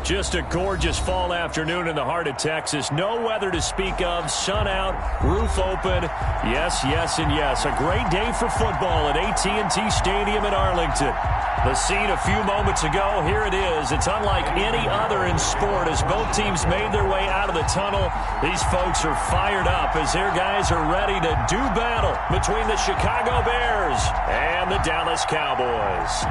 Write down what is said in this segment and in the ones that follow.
Just a gorgeous fall afternoon in the heart of Texas. No weather to speak of. Sun out, roof open. Yes, yes, and yes. A great day for football at AT&T Stadium in Arlington. The scene a few moments ago, here it is. It's unlike any other in sport as both teams made their way out of the tunnel. These folks are fired up as their guys are ready to do battle between the Chicago Bears and the Dallas Cowboys.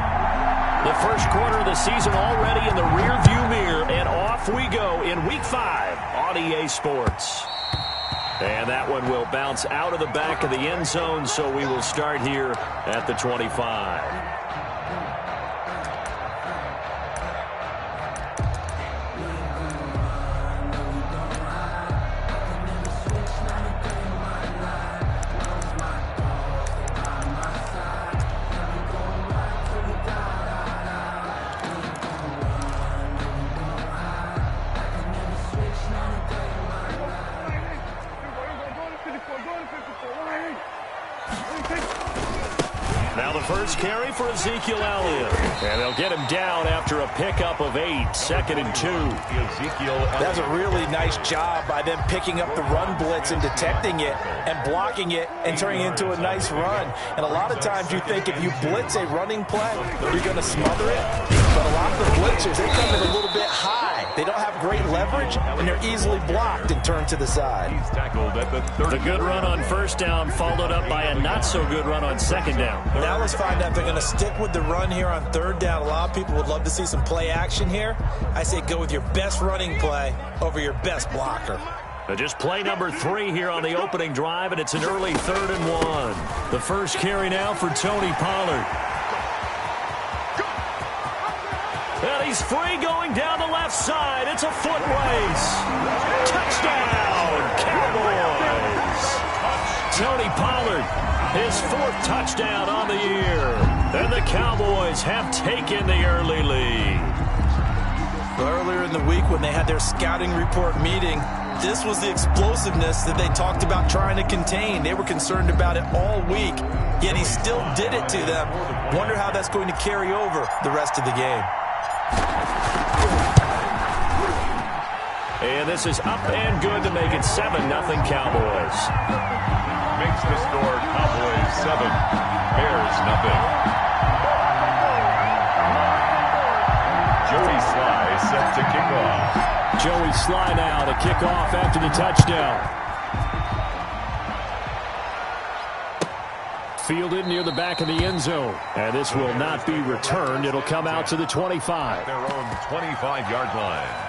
The first quarter of the season already in the rearview mirror, and off we go in Week 5 on EA Sports. And that one will bounce out of the back of the end zone, so we will start here at the 25. Now the first carry for Ezekiel Elliott. And they'll get him down after a pickup of 8, 2nd and 2. That's a really nice job by them picking up the run blitz and detecting it and blocking it and turning it into a nice run. And a lot of times you think if you blitz a running play, you're going to smother it. But a lot of the blitzers, they come in a little bit high. They don't have great leverage, and they're easily blocked and turned to the side. He's tackled at the 30. The good run on first down followed up by a not-so-good run on second down. Dallas find out they're going to stick with the run here on third down. A lot of people would love to see some play action here. I say go with your best running play over your best blocker. Just play number 3 here on the opening drive, and it's an early 3rd and 1. The first carry now for Tony Pollard. And he's free going down the left side. It's a foot race. Touchdown, Cowboys. Tony Pollard, his 4th touchdown on the year. And the Cowboys have taken the early lead. Earlier in the week when they had their scouting report meeting, this was the explosiveness that they talked about trying to contain. They were concerned about it all week, yet he still did it to them. Wonder how that's going to carry over the rest of the game. And this is up and good to make it 7-0 Cowboys. Makes the score Cowboys 7, Bears 0. Joey Sly set to kick off. Joey Sly now to kick off after the touchdown. Fielded near the back of the end zone. And this will not be returned. It'll come out to the 25. Their own 25-yard line.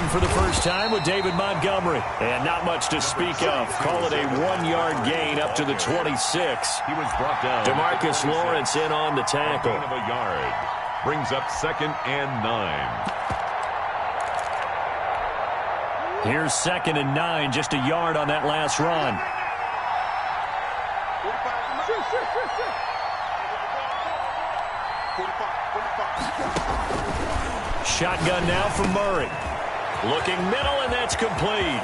For the first time with David Montgomery. And not much to speak of. Call it a 1-yard gain up to the 26. He was brought down. DeMarcus Lawrence in on the tackle. Gain of a yard. Brings up 2nd and 9. Here's 2nd and 9. Just a yard on that last run. Shotgun now for Murray. Looking middle, and that's complete.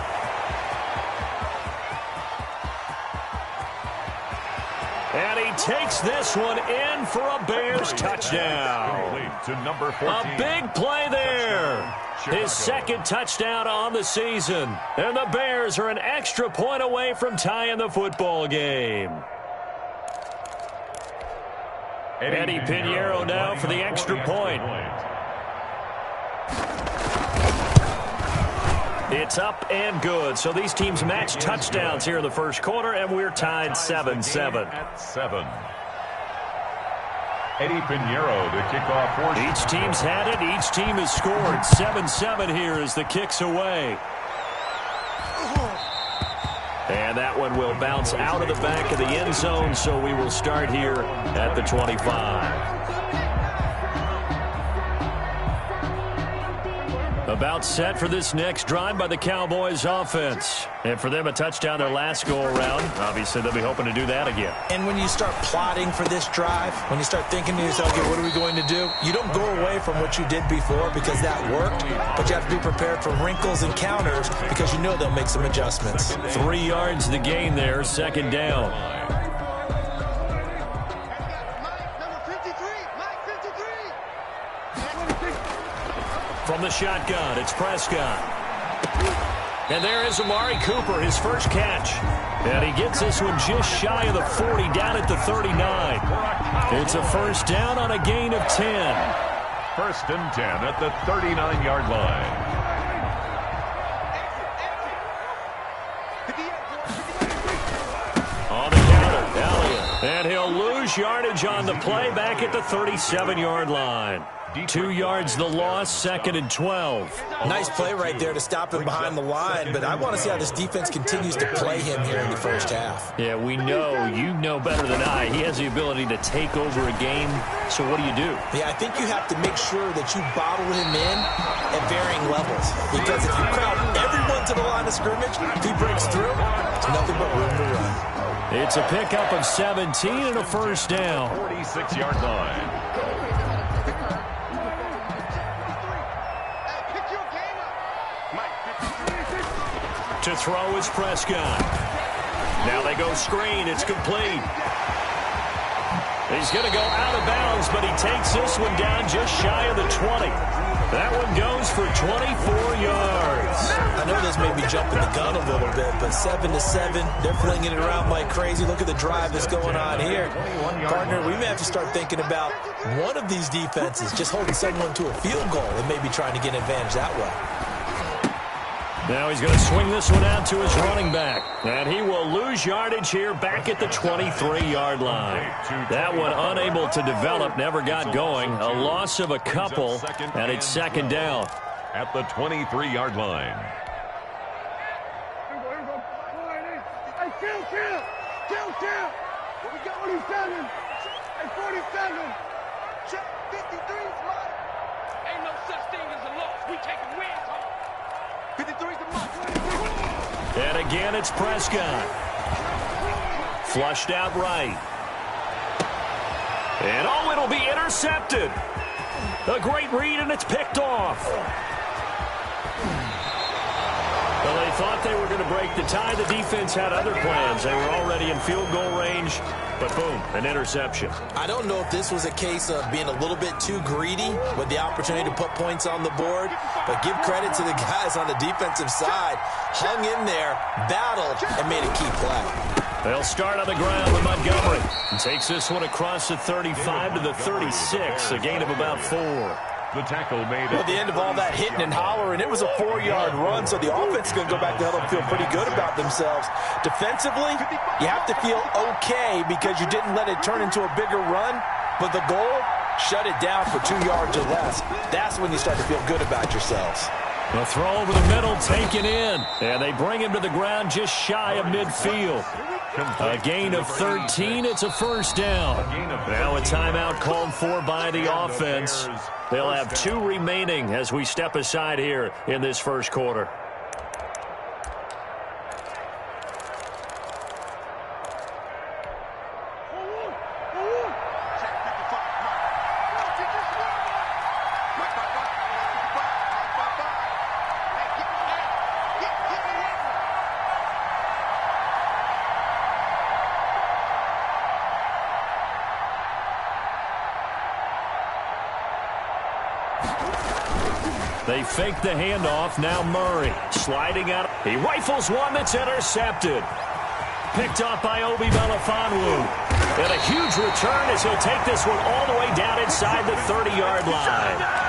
And he takes this one in for a Bears touchdown. To number 14. A big play there. His 2nd touchdown on the season. And the Bears are an extra point away from tying the football game. Eddie Pinheiro now for the extra point. It's up and good. So these teams match touchdowns here in the first quarter, and we're tied 7-7. At 7. Eddie Pinheiro, the kickoff for each team's had it. Each team has scored. 7-7 here as the kick's away. And that one will bounce out of the back of the end zone, so we will start here at the 25. About set for this next drive by the Cowboys offense. And for them, a touchdown their last go-around. Obviously, they'll be hoping to do that again. And when you start plotting for this drive, when you start thinking to yourself, okay, what are we going to do? You don't go away from what you did before because that worked, but you have to be prepared for wrinkles and counters because you know they'll make some adjustments. 3 yards the gain there, second down. From the shotgun, it's Prescott. And there is Amari Cooper, his first catch. And he gets this one just shy of the 40, down at the 39. It's a first down on a gain of 10. First and 10 at the 39-yard line. On the counter, Elliott. And he'll lose yardage on the play back at the 37-yard line. 2 yards the loss, second and 12. Nice play right there to stop him behind the line, but I want to see how this defense continues to play him here in the first half. Yeah, we know, you know better than I, he has the ability to take over a game. So what do? Yeah, I think you have to make sure that you bottle him in at varying levels, because if you crowd everyone to the line of scrimmage, if he breaks through, it's nothing but room to run. It's a pickup of 17 and a first down. 46-yard line. To throw is Prescott. Now they go screen. It's complete. He's going to go out of bounds, but he takes this one down just shy of the 20. That one goes for 24 yards. I know this may be jumping the gun a little bit, but 7-7, they're flinging it around like crazy. Look at the drive that's going on here. Partner, we may have to start thinking about one of these defenses just holding someone to a field goal and maybe trying to get an advantage that way. Now he's going to swing this one out to his running back. And he will lose yardage here back at the 23-yard line. That one unable to develop, never got going. A loss of a couple, and it's second down. At the 23-yard line. Kill. What we got 47. Hey, 47. Check 53 slot. Ain't no such thing as a loss. We taking wins home. 53's the mark. And again, it's Prescott. Flushed out right. And oh, it'll be intercepted. A great read, and it's picked off. Well, they thought they were going to break the tie. The defense had other plans. They were already in field goal range, but boom, an interception. I don't know if this was a case of being a little bit too greedy with the opportunity to put points on the board, but give credit to the guys on the defensive side. Hung in there, battled, and made a key play. They'll start on the ground with Montgomery. He takes this one across the 35 to the 36, a gain of about 4. The tackle made At the end of all that hitting and hollering, it was a 4-yard run, so the offense is going to go back to hell and feel pretty good about themselves. Defensively, you have to feel okay because you didn't let it turn into a bigger run, but the goal, shut it down for 2 yards or less. That's when you start to feel good about yourselves. A throw over the middle, taken in, and they bring him to the ground just shy of midfield. A gain of 13, it's a first down. Now a timeout called for by the offense. They'll have 2 remaining as we step aside here in this first quarter. They fake the handoff. Now Murray sliding out. He rifles one that's intercepted. Picked off by Obi Melifonwu. And a huge return as he'll take this one all the way down inside the 30-yard line.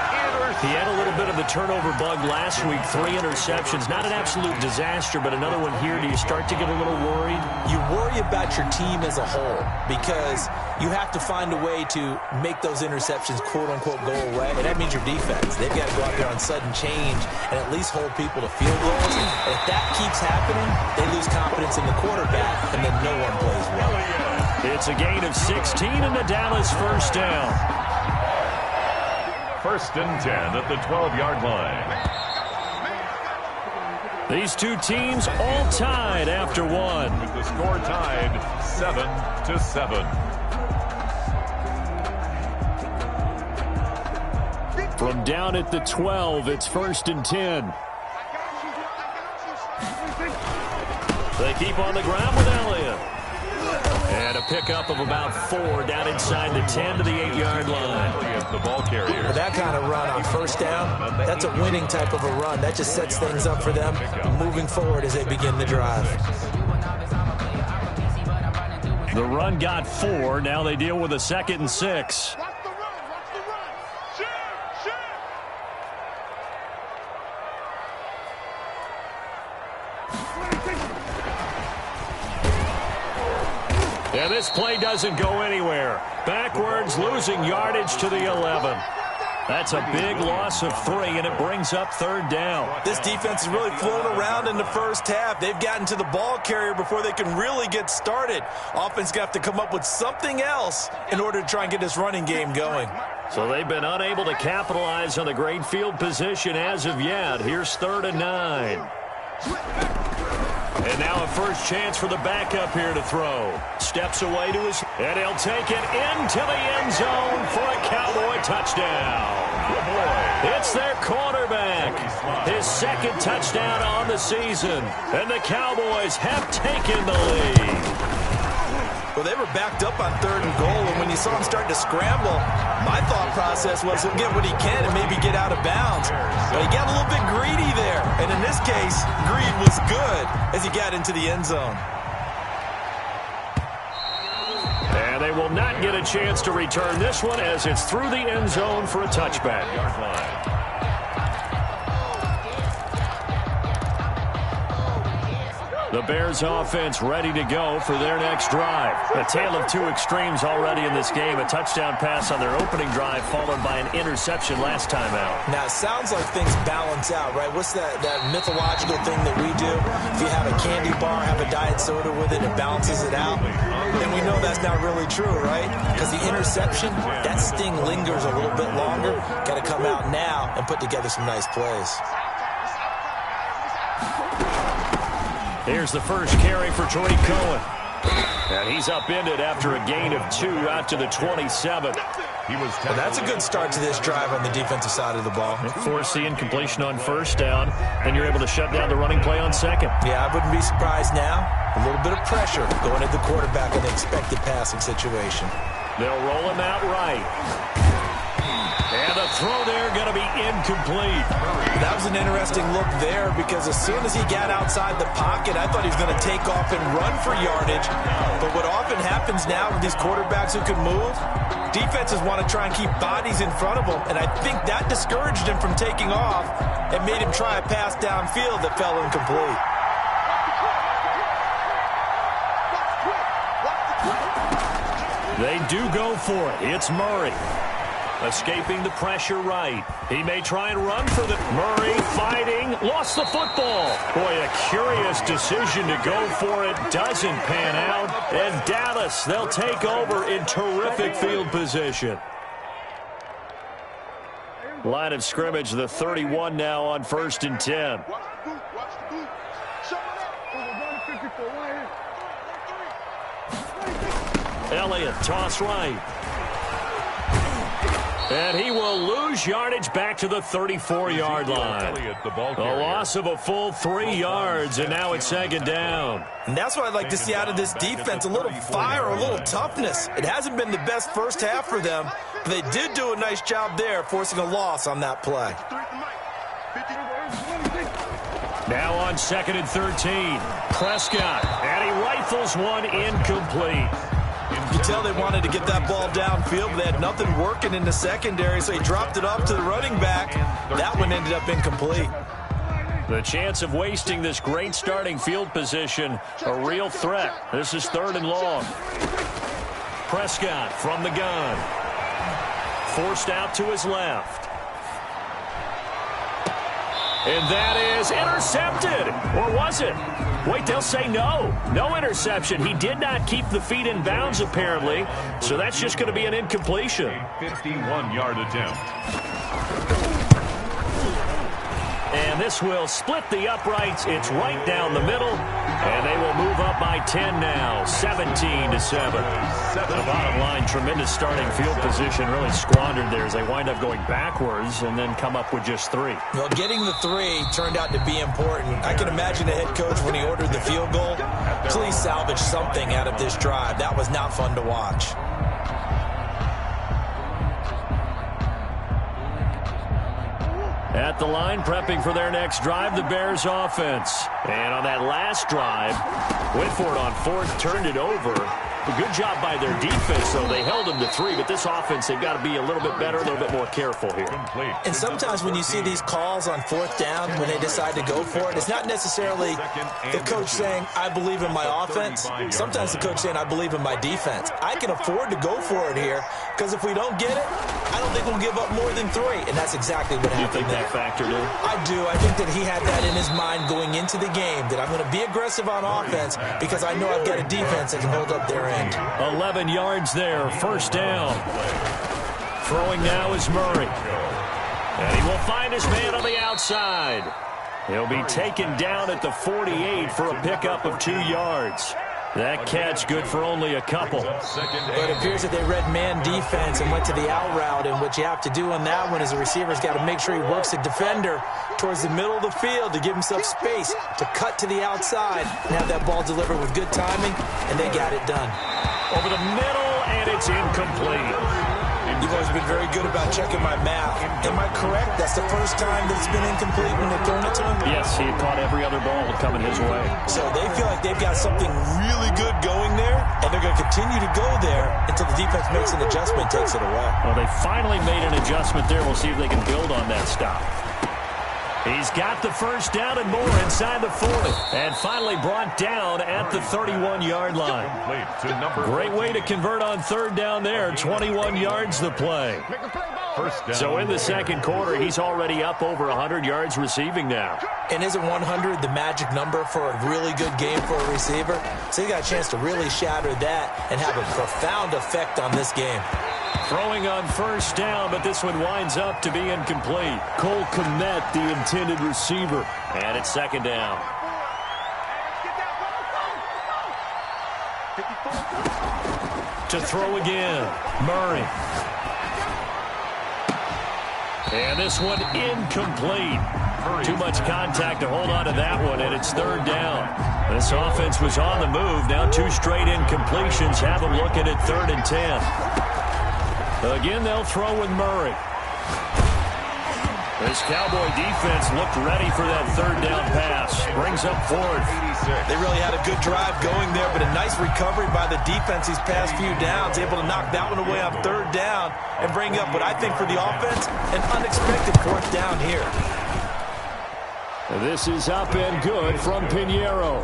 He had a little bit of the turnover bug last week. 3 interceptions. Not an absolute disaster, but another one here. Do you start to get a little worried? You worry about your team as a whole because you have to find a way to make those interceptions, quote-unquote, go away. And that means your defense. They've got to go out there on sudden change and at least hold people to field goals. And if that keeps happening, they lose confidence in the quarterback, and then no one plays well. It's a gain of 16 and the Dallas first down. First and 10 at the 12-yard line. These two teams all tied after one. With the score tied 7-7. From down at the 12, it's 1st and 10. They keep on the ground with Elliott. And a pickup of about 4 down inside the 10 to the 8-yard line. The ball carrier. That kind of run on first down, that's a winning type of a run. That just sets things up for them moving forward as they begin the drive. The run got 4. Now they deal with a 2nd and 6. Watch the run. Watch the run. Shoot. And this play doesn't go anywhere. Backwards, losing yardage to the 11. That's a big loss of 3, and it brings up 3rd down. This defense has really flown around in the first half. They've gotten to the ball carrier before they can really get started. Offense going to have to come up with something else in order to try and get this running game going. So they've been unable to capitalize on the great field position as of yet. Here's 3rd and 9. And now a first chance for the backup here to throw. Steps away to his, and he'll take it into the end zone for a Cowboy touchdown. It's their quarterback. His 2nd touchdown on the season. And the Cowboys have taken the lead. Well, they were backed up on 3rd and goal, and when you saw him start to scramble, my thought process was he'll get what he can and maybe get out of bounds. But he got a little bit greedy there, and in this case, greed was good as he got into the end zone. And they will not get a chance to return this one as it's through the end zone for a touchback. The Bears offense ready to go for their next drive. A tale of 2 extremes already in this game. A touchdown pass on their opening drive followed by an interception last time out. Now, it sounds like things balance out, right? What's that mythological thing that we do? If you have a candy bar, have a diet soda with it, it balances it out. Then we know that's not really true, right? Because the interception, that sting lingers a little bit longer. Got to come out now and put together some nice plays. Here's the first carry for Tariq Cohen. And he's upended after a gain of 2 out to the 27. Well, that's a good start to this drive on the defensive side of the ball. Force the incompletion on first down, and you're able to shut down the running play on 2nd. Yeah, I wouldn't be surprised now. A little bit of pressure going at the quarterback in the expected passing situation. They'll roll him out right. And the throw there going to be incomplete. That was an interesting look there because as soon as he got outside the pocket, I thought he was going to take off and run for yardage. But what often happens now with these quarterbacks who can move, defenses want to try and keep bodies in front of them. And I think that discouraged him from taking off and made him try a pass downfield that fell incomplete. They do go for it. It's Murray. Escaping the pressure right. He may try and run for the... Murray fighting. Lost the football. Boy, a curious decision to go for it. Doesn't pan out. And Dallas, they'll take over in terrific field position. Line of scrimmage, the 31 now on 1st and 10. Elliott, toss right. And he will lose yardage back to the 34-yard line. A loss of a full 3 yards, and now it's 2nd down. And that's what I'd like to see out of this defense, a little fire, a little toughness. It hasn't been the best first half for them, but they did do a nice job there, forcing a loss on that play. Now on 2nd and 13, Prescott, and he rifles one incomplete. You tell they wanted to get that ball downfield, but they had nothing working in the secondary, so he dropped it off to the running back. That one ended up incomplete. The chance of wasting this great starting field position, a real threat. This is 3rd and long. Prescott from the gun. Forced out to his left. And that is intercepted. Or was it? Wait, they'll say no. No interception. He did not keep the feet in bounds, apparently. So that's just going to be an incompletion. A 51-yard attempt. And And this will split the uprights. It's right down the middle. And they will move up by 10 now, 17-7. The bottom line, tremendous starting field position, really squandered there as they wind up going backwards and then come up with just 3. Well, getting the 3 turned out to be important. I can imagine the head coach, when he ordered the field goal, please salvage something out of this drive. That was not fun to watch. At the line, prepping for their next drive, the Bears offense. And on that last drive, went for it on 4th, turned it over. A good job by their defense, though. They held them to 3, but this offense, they've got to be a little bit better, a little bit more careful here. And sometimes when you see these calls on 4th down, when they decide to go for it, it's not necessarily the coach saying, I believe in my offense. Sometimes the coach saying, I believe in my defense. I can afford to go for it here, because if we don't get it, I don't think we'll give up more than 3. And that's exactly what happened. Do you think that factored in? I do. I think that he had that in his mind going into the game, that I'm going to be aggressive on offense because I know I've got a defense that can hold up their end. 11 yards there, 1st down. Throwing now is Murray. And he will find his man on the outside. He'll be taken down at the 48 for a pickup of 2 yards. That catch good for only a couple. But it appears that they read man defense and went to the out route, and what you have to do on that one is the receiver's got to make sure he works the defender towards the middle of the field to give himself space to cut to the outside and have that ball delivered with good timing, and they got it done. Over the middle, and it's incomplete. You've always been very good about checking my math. Am I correct? That's the first time that it's been incomplete when they've thrown it to him? Yes, he had caught every other ball coming his way. So they feel like they've got something really good going there, and they're going to continue to go there until the defense makes an adjustment and takes it away. Well, they finally made an adjustment there. We'll see if they can build on that stop. He's got the 1st down and more inside the 40. And finally brought down at the 31-yard line. Great way to convert on 3rd down there. 21 yards the play. So in the 2nd quarter, he's already up over 100 yards receiving now. And isn't 100 the magic number for a really good game for a receiver? So he got a chance to really shatter that and have a profound effect on this game. Throwing on 1st down, but this one winds up to be incomplete. Cole Kmet, the intended receiver. And it's 2nd down. To throw again, Murray. And this one incomplete. Too much contact to hold on to that one, and it's 3rd down. This offense was on the move. Now 2 straight incompletions have them looking at 3rd and 10. Again, they'll throw with Murray. This Cowboy defense looked ready for that 3rd down pass. Brings up 4th. They really had a good drive going there, but a nice recovery by the defense these past few downs. Able to knock that one away on 3rd down and bring up what I think for the offense, an unexpected 4th down here. This is up and good from Pinheiro.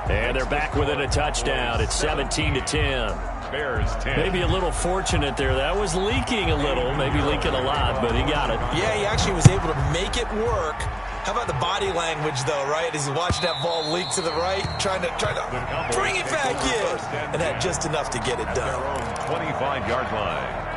And they're back within a touchdown. It's 17-10. Bears 10. Maybe a little fortunate there. That was leaking a little, maybe leaking a lot, but he got it. Yeah, he actually was able to make it work. How about the body language, though, right? As he's watching that ball leak to the right, trying to bring it back in. And had just enough to get it done. 25-yard line.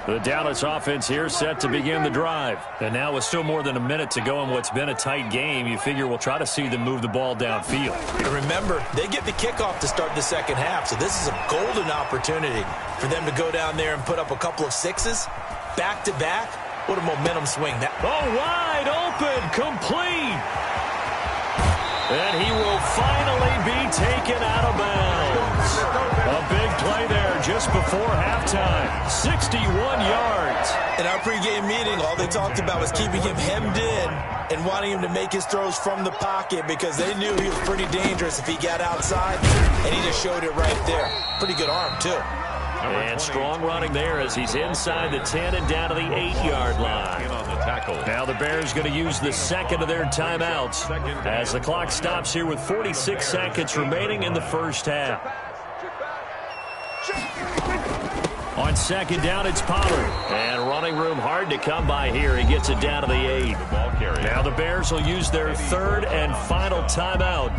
The Dallas offense here set to begin the drive. And now with still more than a minute to go in what's been a tight game, you figure we'll try to see them move the ball downfield. And remember, they get the kickoff to start the 2nd half, so this is a golden opportunity for them to go down there and put up a couple of 6s back-to-back. What a momentum swing. Wide open, complete. And he will finally be taken out of bounds. A big play there just before halftime. 61 yards. In our pregame meeting, all they talked about was keeping him hemmed in and wanting him to make his throws from the pocket because they knew he was pretty dangerous if he got outside, and he just showed it right there. Pretty good arm, too. And strong running there as he's inside the 10 and down to the 8-yard line. Now the Bears going to use the 2nd of their timeouts as the clock stops here with 46 seconds remaining in the 1st half. On 2nd down, it's Pollard. And running room hard to come by here. He gets it down to the 8. Now the Bears will use their 3rd and final timeout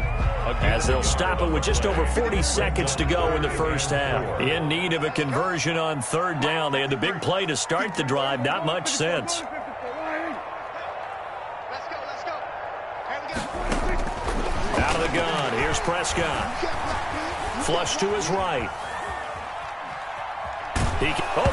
as they'll stop it with just over 40 seconds to go in the 1st half. In need of a conversion on 3rd down. They had the big play to start the drive. Not much sense. Out of the gun, here's Prescott. Flush to his right.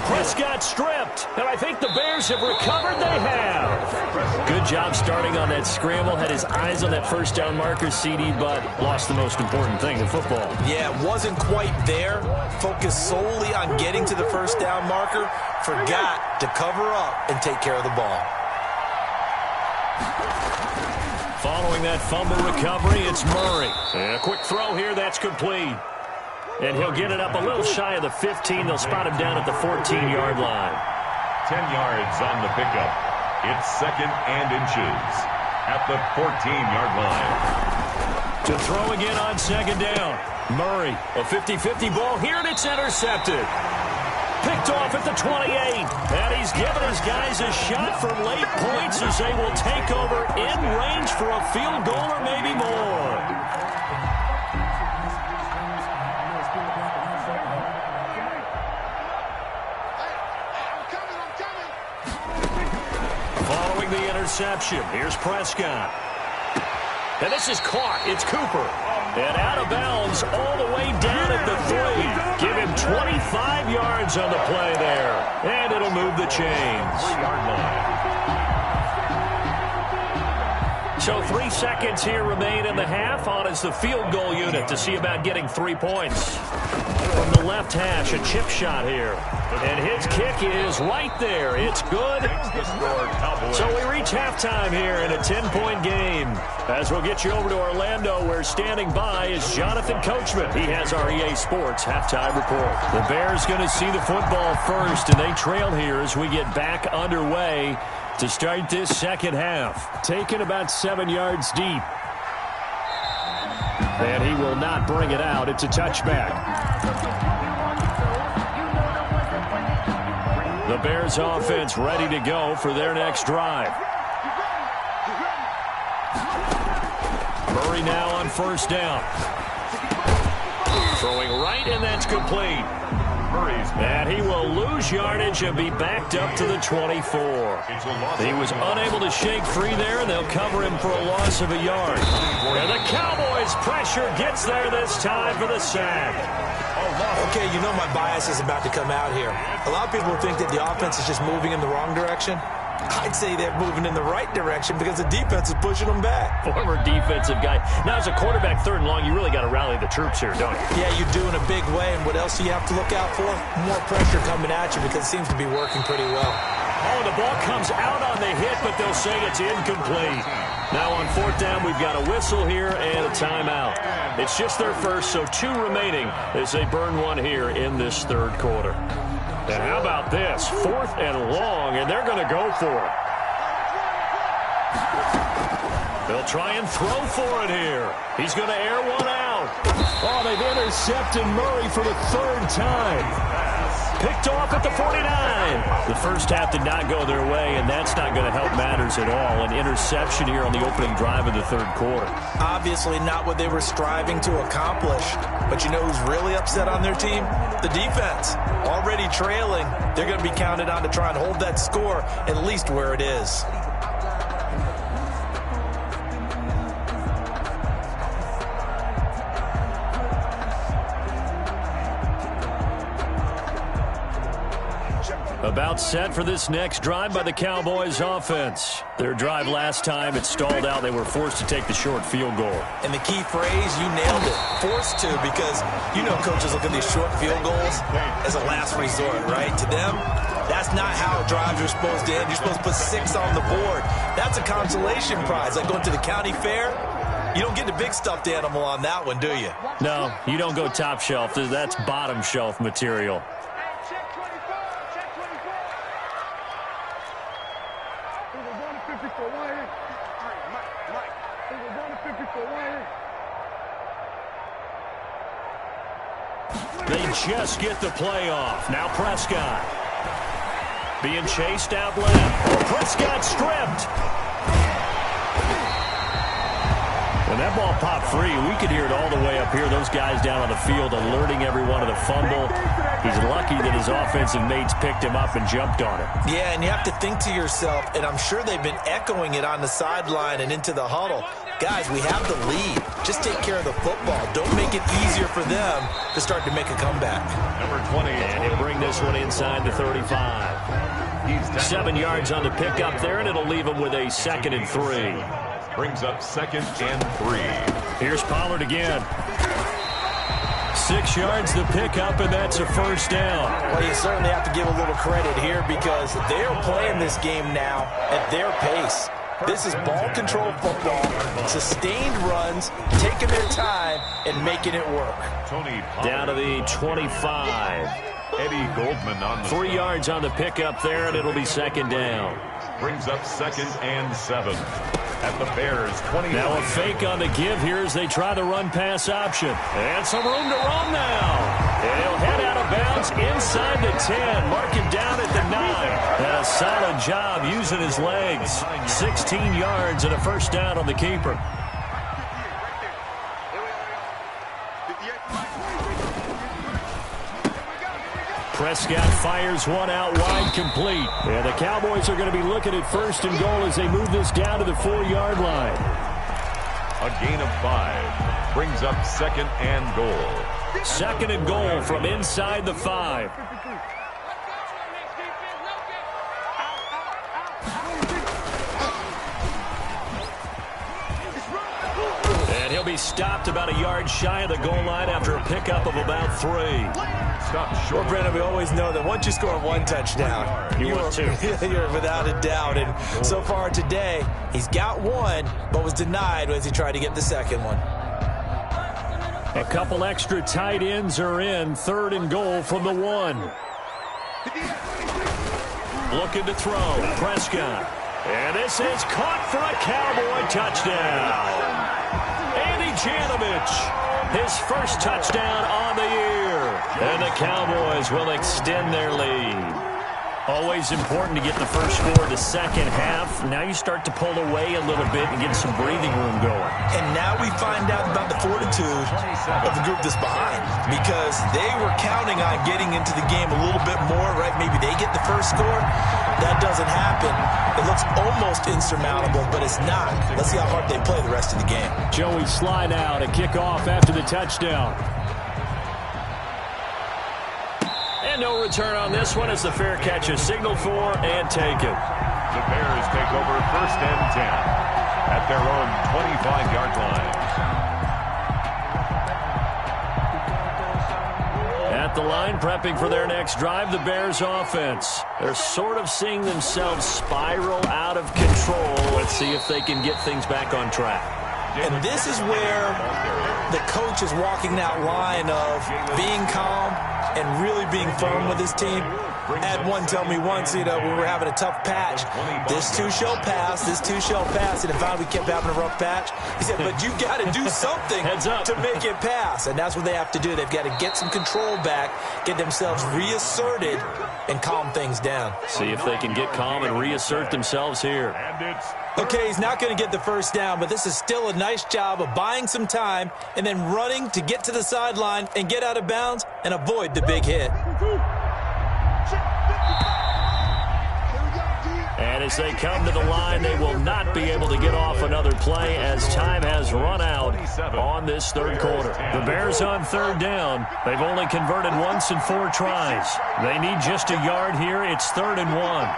Prescott stripped. And I think the Bears have recovered. They have. Good job starting on that scramble. Had his eyes on that first down marker, CD, but lost the most important thing in football. Yeah, wasn't quite there. Focused solely on getting to the first down marker. Forgot to cover up and take care of the ball. Following that fumble recovery, it's Murray. And a quick throw here, that's complete. And he'll get it up a little shy of the 15. They'll spot him down at the 14-yard line. 10 yards on the pickup. It's 2nd and inches at the 14-yard line. To throw again on 2nd down. Murray, a 50-50 ball here, and it's intercepted. Picked off at the 28. And he's given his guys a shot for late points as they will take over in range for a field goal or maybe more. Following the interception, here's Prescott. And this is caught. It's Cooper. And out of bounds all the way down at the 3. Give him 25 yards on the play there. And it'll move the chains. So 3 seconds here remain in the half. On is the field goal unit to see about getting 3 points. From the left hash, a chip shot here. And his kick is right there. It's good. So we reach halftime here in a 10-point game. As we'll get you over to Orlando, where standing by is Jonathan Coachman. He has our EA Sports halftime report. The Bears going to see the football first, and they trail here as we get back underway to start this second half. Taken about 7 yards deep. And he will not bring it out. It's a touchback. The Bears offense ready to go for their next drive. Murray now on first down. Throwing right, and that's complete. And he will lose yardage and be backed up to the 24. He was unable to shake free there, and they'll cover him for a loss of a yard. And the Cowboys pressure gets there this time for the sack. Okay, you know my bias is about to come out here. A lot of people think that the offense is just moving in the wrong direction. I'd say they're moving in the right direction because the defense is pushing them back. Former defensive guy. Now, as a quarterback, 3rd and long, you really got to rally the troops here, don't you? Yeah, you do in a big way. And what else do you have to look out for? More pressure coming at you because it seems to be working pretty well. Oh, the ball comes out on the hit, but they'll say it's incomplete. Now on 4th down, we've got a whistle here and a timeout. It's just their first, so 2 remaining as they burn one here in this 3rd quarter. And how about this? 4th and long, and they're going to go for it. They'll try and throw for it here. He's going to air one out. Oh, they've intercepted Murray for the 3rd time. Picked off at the 49. The first half did not go their way, and that's not going to help matters at all. An interception here on the opening drive of the 3rd quarter. Obviously not what they were striving to accomplish. But you know who's really upset on their team? The defense. Already trailing. They're going to be counted on to try and hold that score at least where it is. About set for this next drive by the Cowboys offense. Their drive last time, it stalled out. They were forced to take the short field goal. And the key phrase, you nailed it. Forced to, because you know coaches look at these short field goals as a last resort, right? To them, that's not how drives are supposed to end. You're supposed to put 6 on the board. That's a consolation prize. Like going to the county fair, you don't get the big stuffed animal on that one, do you? No, you don't go top shelf. That's bottom shelf material. They just get the play off. Now Prescott. Being chased out left. Prescott stripped. And that ball popped free. We could hear it all the way up here. Those guys down on the field alerting everyone of the fumble. He's lucky that his offensive mates picked him up and jumped on it. Yeah, and you have to think to yourself, and I'm sure they've been echoing it on the sideline and into the huddle. guys, we have the lead. Just take care of the football. Don't make it easier for them to start to make a comeback. Number 20. And he'll bring this one inside the 35. 7 yards on the pickup there, and it'll leave him with a 2nd and 3. Brings up 2nd and 3. Here's Pollard again. 6 yards the pickup, and that's a first down. Well, you certainly have to give a little credit here because they're playing this game now at their pace. This is ball control football, sustained runs, taking their time, and making it work. Down to the 25. Eddie Goldman on the 3 yards on the pickup there, and it'll be 2nd down. Brings up 2nd and 7 at the Bears' 20. Now a fake on the give here as they try the run-pass option. And some room to run now. And he'll head out of bounds inside the 10. Mark him down at the 9. And a solid job using his legs. 16 yards and a first down on the keeper. Prescott fires one out wide, complete. And the Cowboys are going to be looking at 1st and goal as they move this down to the 4-yard line. A gain of 5. Brings up 2nd and goal. 2nd and goal from inside the 5. And he'll be stopped about a yard shy of the goal line after a pickup of about 3. Stopped short. Well, Brandon, we always know that once you score 1 touchdown, You want 2. You're without a doubt. And so far today, he's got 1, but was denied as he tried to get the 2nd one. A couple extra tight ends are in. 3rd and goal from the 1. Looking to throw. Prescott. And this is caught for a Cowboy touchdown. Andy Janovich. His first touchdown on the year. And the Cowboys will extend their lead. Always important to get the first score of the second half. Now you start to pull away a little bit and get some breathing room going. And now we find out about the fortitude of the group that's behind because they were counting on getting into the game a little bit more, right? Maybe they get the first score. That doesn't happen. It looks almost insurmountable, but it's not. Let's see how hard they play the rest of the game. Joey slide out and kick off after the touchdown. And no return on this one as the fair catch is signaled for and taken. The Bears take over 1st and 10 at their own 25-yard line. At the line, prepping for their next drive, the Bears offense. They're sort of seeing themselves spiral out of control. Let's see if they can get things back on track. And this is where the coach is walking that line of being calm and really being firm with his team. I had one tell me once, we were having a tough patch. This too shall pass, this too shall pass. And if we kept having a rough patch, he said, but you got to do something to make it pass. And that's what they have to do. They've got to get some control back, get themselves reasserted, and calm things down. See if they can get calm and reassert themselves here. Okay, he's not going to get the first down, but this is still a nice job of buying some time and then running to get to the sideline and get out of bounds and avoid the big hit. And as they come to the line, they will not be able to get off another play as time has run out on this 3rd quarter. The Bears on 3rd down. They've only converted once in 4 tries. They need just a yard here. It's 3rd and 1.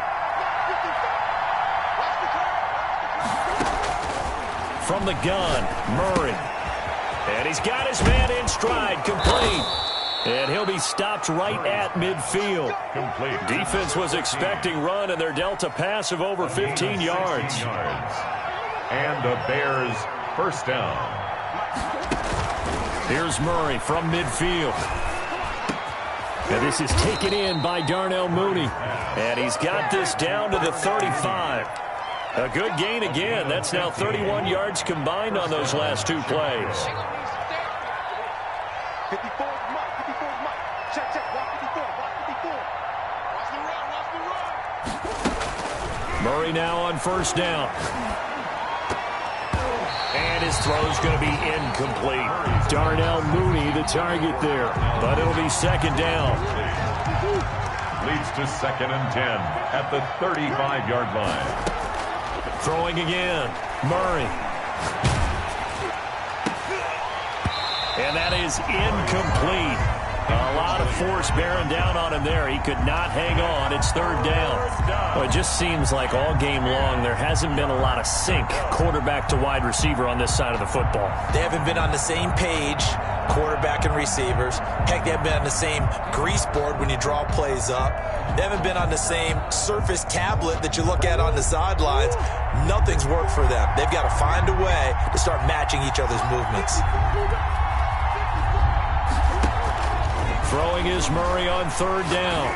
From the gun, Murray. And he's got his man in stride, complete. And he'll be stopped right at midfield. Complete. Defense was expecting run, and they're dealt a pass of over 15 yards. And the Bears first down. Here's Murray from midfield. And this is taken in by Darnell Mooney. And he's got this down to the 35. A good gain again. That's now 31 yards combined on those last 2 plays. 54 Mike. Check. Watch 54. Watch the run. Murray now on first down. And his throw's going to be incomplete. Darnell Mooney, the target there. But it'll be 2nd down. Leads to 2nd and 10 at the 35-yard line. Throwing again. Murray. is incomplete. A lot of force bearing down on him there. He could not hang on. It's third down. Well, it just seems like all game long there hasn't been a lot of sync quarterback to wide receiver on this side of the football. They haven't been on the same page, quarterback and receivers. Heck, they haven't been on the same grease board when you draw plays up. They haven't been on the same Surface tablet that you look at on the sidelines. Nothing's worked for them. They've got to find a way to start matching each other's movements. Throwing is Murray on third down.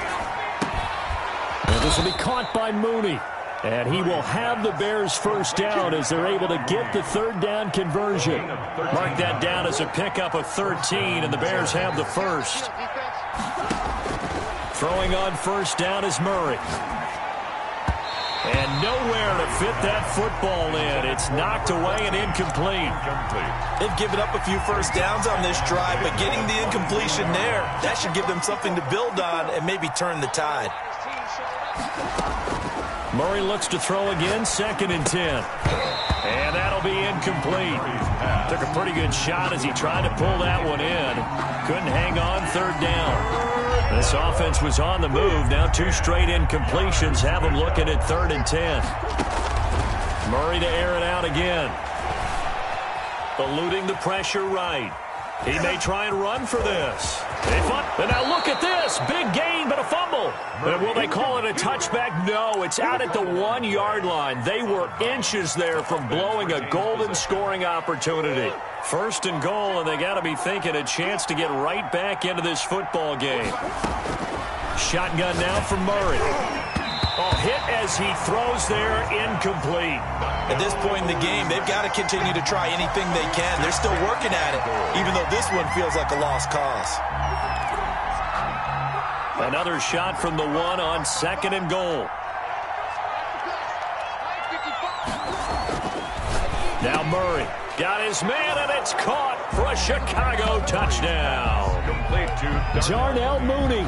And this will be caught by Mooney. And he will have the Bears first down as they're able to get the third down conversion. Mark that down as a pickup of 13, and the Bears have the first. Throwing on first down is Murray. And nowhere to fit that football in. It's knocked away and incomplete. They've given up a few first downs on this drive, but getting the incompletion there, that should give them something to build on and maybe turn the tide. Murray looks to throw again, 2nd and 10. And that'll be incomplete. Took a pretty good shot as he tried to pull that one in. Couldn't hang on, third down. This offense was on the move. Now 2 straight incompletions have them looking at 3rd and 10. Murray to air it out again. Eluding the pressure right. He may try and run for this. And now look at this. Big gain, but a fumble. And will they call it a touchback? No, it's out at the 1-yard line. They were inches there from blowing a golden scoring opportunity. 1st and goal, and they got to be thinking a chance to get right back into this football game. Shotgun now from Murray. Oh, hit as he throws there, incomplete. At this point in the game, they've got to continue to try anything they can. They're still working at it, even though this one feels like a lost cause. Another shot from the 1 on 2nd and goal. Now Murray got his man, and it's caught for a Chicago touchdown. Darnell Mooney,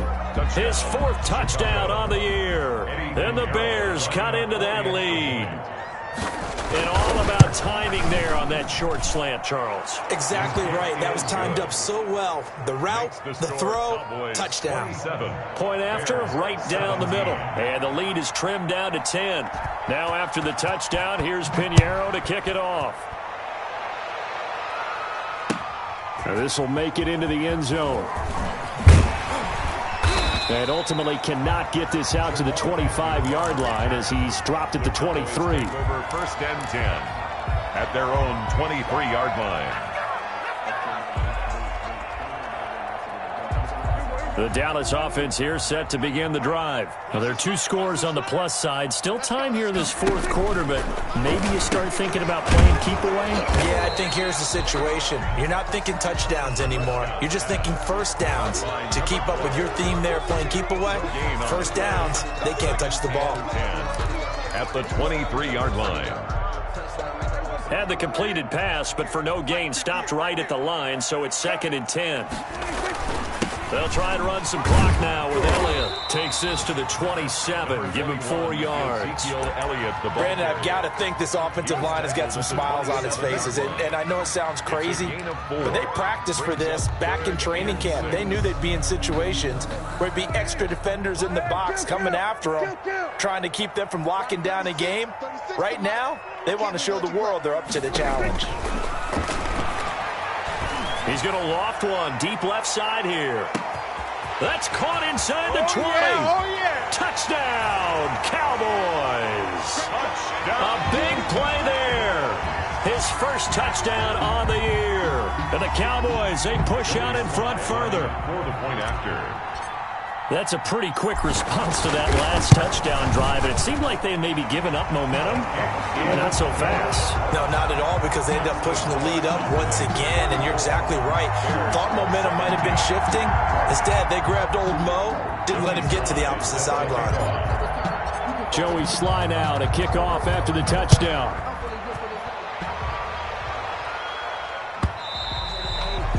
his 4th touchdown on the year. And the Bears cut into that lead. And all about timing there on that short slant, Charles. Exactly right. That was timed up so well. The route, the throw, touchdown. Point after, right down the middle. And the lead is trimmed down to 10. Now after the touchdown, here's Pinheiro to kick it off. Now this will make it into the end zone. And ultimately cannot get this out to the 25-yard line as he's dropped at the 23. Over 1st and 10 at their own 23-yard line. The Dallas offense here set to begin the drive. Now, there are 2 scores on the plus side. Still time here in this 4th quarter, but maybe you start thinking about playing keep away? Yeah, I think here's the situation. You're not thinking touchdowns anymore. You're just thinking first downs. To keep up with your theme there, playing keep away, first downs, they can't touch the ball. At the 23-yard line. Had the completed pass, but for no gain, stopped right at the line, so it's 2nd and 10. They'll try to run some clock now with Elliott. Takes this to the 27. Give him 4 yards. Brandon, I've got to think this offensive line has got some smiles on its faces. And I know it sounds crazy, but they practiced for this back in training camp. They knew they'd be in situations where it'd be extra defenders in the box coming after them, trying to keep them from locking down a game. Right now, they want to show the world they're up to the challenge. He's going to loft one deep left side here. That's caught inside the 20. Touchdown, Cowboys. A big play there. His first touchdown on the year. And the Cowboys, they push out in front further. For the point after. That's a pretty quick response to that last touchdown drive. And it seemed like they may be giving up momentum. Not so fast. No, not at all, because they ended up pushing the lead up once again. And you're exactly right. Thought momentum might have been shifting. Instead, they grabbed old Mo, didn't let him get to the opposite sideline. Joey Sly now to kick off after the touchdown.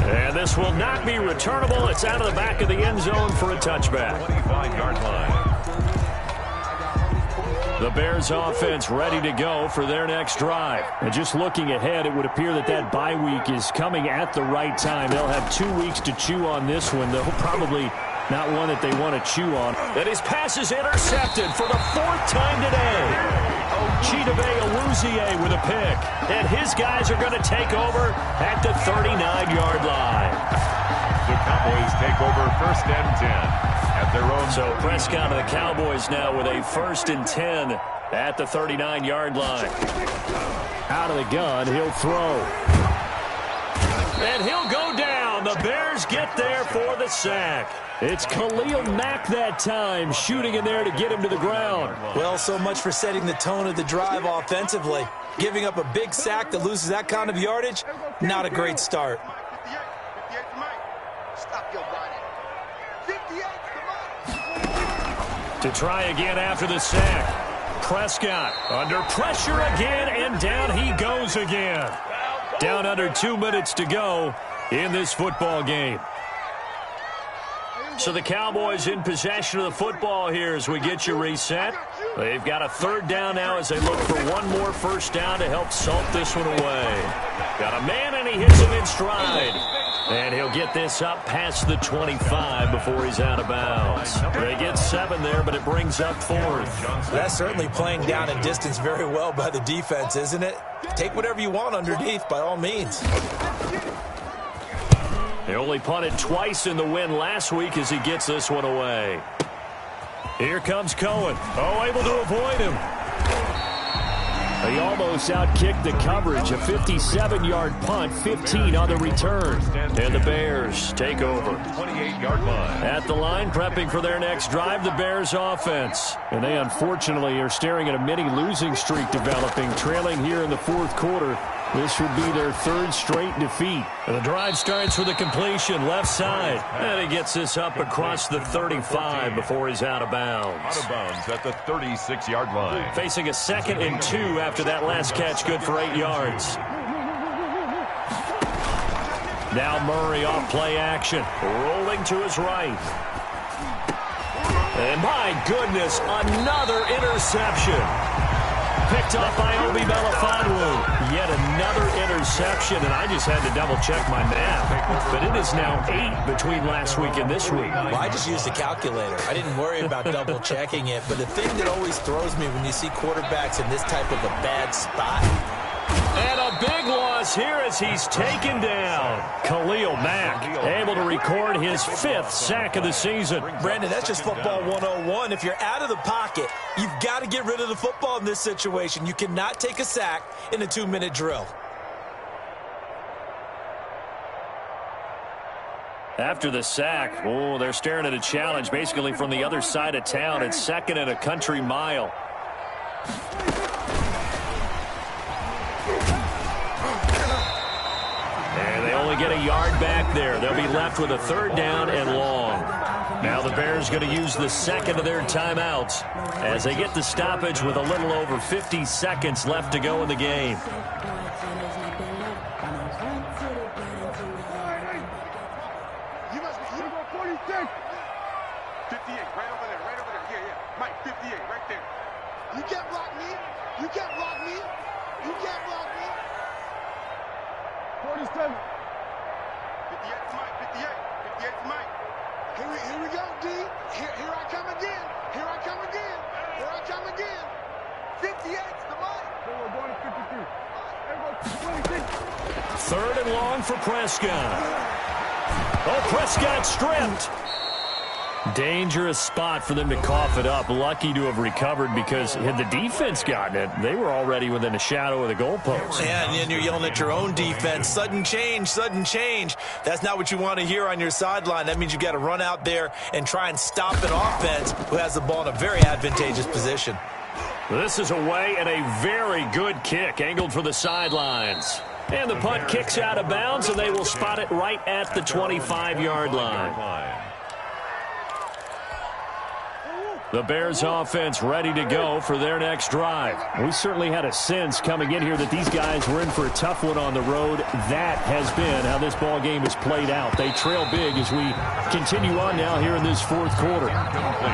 And this will not be returnable. It's out of the back of the end zone for a touchback. 25-yard line. The Bears offense ready to go for their next drive. And just looking ahead, it would appear that that bye week is coming at the right time. They'll have 2 weeks to chew on this one. They'll probably not one that they want to chew on. And his pass is intercepted for the 4th time today. Chidobe Awuzie with a pick. And his guys are going to take over at the 39-yard line. The Cowboys take over 1st and 10 at their own. So Prescott of the Cowboys now with a 1st and 10 at the 39-yard line. Out of the gun, he'll throw. And he'll go down. The Bears get there for the sack. It's Khalil Mack that time, shooting in there to get him to the ground. Well, so much for setting the tone of the drive offensively. Giving up a big sack that loses that kind of yardage, not a great start. To try again after the sack. Prescott under pressure again, and down he goes again. Down under 2 minutes to go in this football game. So the Cowboys in possession of the football here as we get you reset. They've got a 3rd down now as they look for one more 1st down to help salt this one away. Got a man, and he hits him in stride. And he'll get this up past the 25 before he's out of bounds. They get 7 there, but it brings up 4th. That's certainly playing down in distance very well by the defense, isn't it? Take whatever you want underneath, by all means. They only punted twice in the win last week as he gets this one away. Here comes Cohen. Oh, able to avoid him. He almost outkicked the coverage. A 57-yard punt, 15 on the return. And the Bears take over. 28-yard line. At the line, prepping for their next drive, the Bears offense. And they unfortunately are staring at a mini losing streak developing, trailing here in the 4th quarter. This would be their 3rd straight defeat. And the drive starts with a completion left side. And he gets this up across the 35 before he's out of bounds. Out of bounds at the 36-yard line. Facing a 2nd and 2 after that last catch, good for 8 yards. Now Murray off play action. Rolling to his right. And my goodness, another interception. Picked off by Obi Melifonwu. Yet another interception, and I just had to double-check my math. But it is now 8 between last week and this week. Well, I just used a calculator. I didn't worry about double-checking it. But the thing that always throws me when you see quarterbacks in this type of a bad spot. And a big loss here as he's taken down. Khalil Mack able to record his 5th sack of the season. Brandon, that's just football 101. If you're out of the pocket, you've got to get rid of the football in this situation. You cannot take a sack in a 2-minute drill. After the sack, oh, they're staring at a challenge basically from the other side of town. It's 2nd and a country mile. Only get a yard back there. They'll be left with a 3rd down and long. Now the Bears going to use the 2nd of their timeouts as they get the stoppage with a little over 50 seconds left to go in the game. You must be 46. 58, right over there, right over there. Yeah. Mike, 58, right there. You can't block me. You can't block me. You can't block me. 47. 58 to Mike, 58. 58 to Mike. Here we go, D. Here I come again. Here I come again. Here I come again. 58 to Mike. We're going to 52. 3rd and long for Prescott. Oh, Prescott stripped. Dangerous spot for them to cough it up. Lucky to have recovered because had the defense gotten it, they were already within a shadow of the goalpost. Yeah, and then you're yelling at your own defense. Sudden change, sudden change. That's not what you want to hear on your sideline. That means you've got to run out there and try and stop an offense who has the ball in a very advantageous position. This is away and a very good kick angled for the sidelines. And the punt kicks out of bounds, and they will spot it right at the 25-yard line. The Bears offense ready to go for their next drive. We certainly had a sense coming in here that these guys were in for a tough one on the road. That has been how this ball game has played out. They trail big as we continue on now here in this fourth quarter.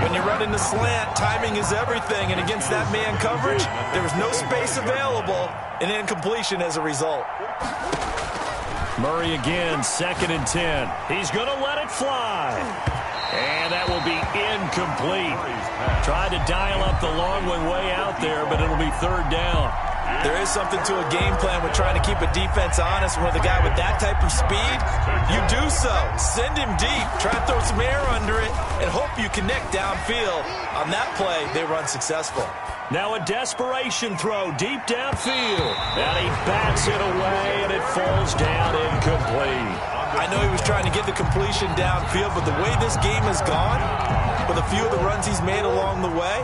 When you run in the slant, timing is everything, and against that man coverage, there was no space available, and incompletion as a result. Murray again, 2nd and 10. He's going to let it fly. And that will be incomplete. Tried to dial up the long one way out there, but it'll be 3rd down. There is something to a game plan with trying to keep a defense honest. With a guy with that type of speed, you do so. Send him deep. Try to throw some air under it and hope you connect downfield. On that play, they run successful. Now a desperation throw deep downfield. And he bats it away, and it falls down incomplete. I know he was trying to get the completion downfield, but the way this game has gone, with a few of the runs he's made along the way,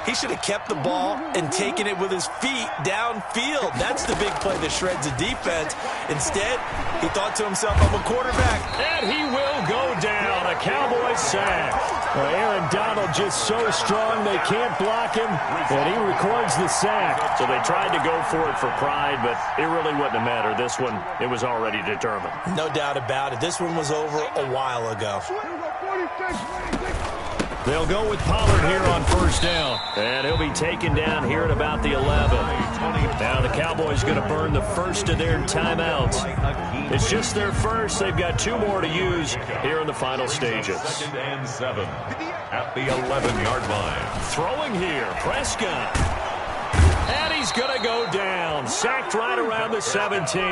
he should have kept the ball and taken it with his feet downfield. That's the big play that shreds a defense. Instead, he thought to himself, I'm a quarterback. And he will go down. A Cowboys sack. Well, Aaron Donald just so strong they can't block him, and he records the sack. So they tried to go for it for pride, but it really wouldn't have mattered. This one, it was already determined. No doubt about it. This one was over a while ago. They'll go with Pollard here on 1st down. And he'll be taken down here at about the 11. Now the Cowboys going to burn the first of their timeouts. It's just their first. They've got 2 more to use here in the final stages. 2nd and 7 at the 11-yard line. Throwing here, Prescott. And he's going to go down. Sacked right around the 17.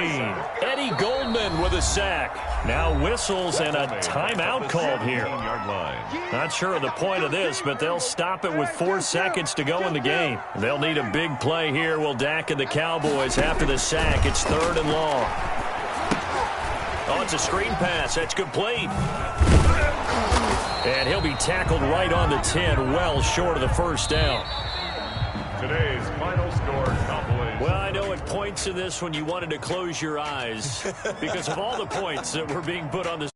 Eddie Goldman with a sack. Now whistles and a timeout called here. Not sure of the point of this, but they'll stop it with 4 seconds to go in the game. They'll need a big play here. Will Dak and the Cowboys after the sack. It's 3rd and long. Oh, it's a screen pass. That's complete. And he'll be tackled right on the 10, well short of the 1st down. Today's final score, Cowboys. Well, I know at points in this when you wanted to close your eyes because of all the points that were being put on the